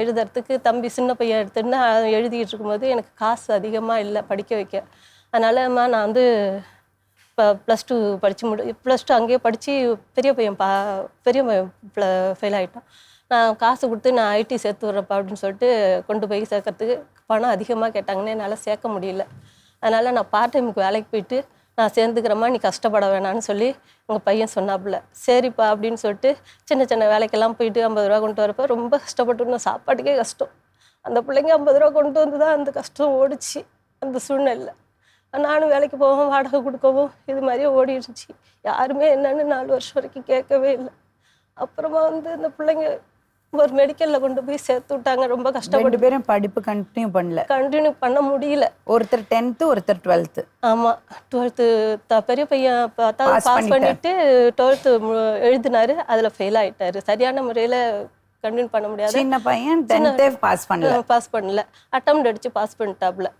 எழுதுறதுக்கு தம்பி சின்ன பையன் எடுத்துன்னு எழுதிட்டு இருக்கும்போது எனக்கு காசு அதிகமாக இல்லை படிக்க வைக்க. அதனாலம்மா நான் வந்து இப்போ +2 படித்து +2 அங்கேயே படித்து பெரிய பையன் பெரிய பையன் ஃபெயில் ஆகிட்டான். நான் காசு கொடுத்து நான் ஐடி சேர்த்து விட்றப்பா அப்படின்னு சொல்லிட்டு கொண்டு போய் சேர்க்கறதுக்கு பணம் அதிகமாக கேட்டாங்கன்னு என்னால் சேர்க்க முடியல. அதனால் நான் பார்ட் டைமுக்கு வேலைக்கு போயிட்டு நான் சேர்ந்துக்கிறேம்மா, நீ கஷ்டப்பட வேணான்னு சொல்லி உங்கள் பையன் சொன்னாப்புல. சரிப்பா அப்படின்னு சொல்லிட்டு சின்ன சின்ன வேலைக்கெல்லாம் போயிட்டு 50 ரூபா கொண்டு வரப்போ ரொம்ப கஷ்டப்பட்டு சாப்பாட்டுக்கே கஷ்டம். அந்த பிள்ளைங்க 50 ரூபா கொண்டு வந்து தான் அந்த கஷ்டம் ஓடிச்சு. அந்த சூழ்நிலையில் நானும் வேலைக்கு போகவும் வாடகை கொடுக்கவும் இது மாதிரியே ஓடிடுச்சு. யாருமே என்னன்னு 4 வருஷம் வரைக்கும் கேட்கவே இல்லை. அப்புறமா வந்து இந்த பிள்ளைங்க ஒரு மெடிக்கலில் கொண்டு போய் சேர்த்து விட்டாங்க. ரொம்ப கஷ்டப்பட்டு 2 பேரும் படிப்பு கண்டினியூ பண்ண முடியல. ஒருத்தர் 10th ஒருத்தர் 12th. ஆமாம், 12th பெரிய பையன் பாஸ் பண்ணிட்டு 12th எழுதினாரு. அதில் ஃபெயில் ஆகிட்டாரு. சரியான முறையில் கண்டினியூ பண்ண முடியாது. சின்ன பையன் 10th பாஸ் பண்ணல. அட்டெம்ப்ட் அடித்து பாஸ் பண்ணிட்டாப்புல.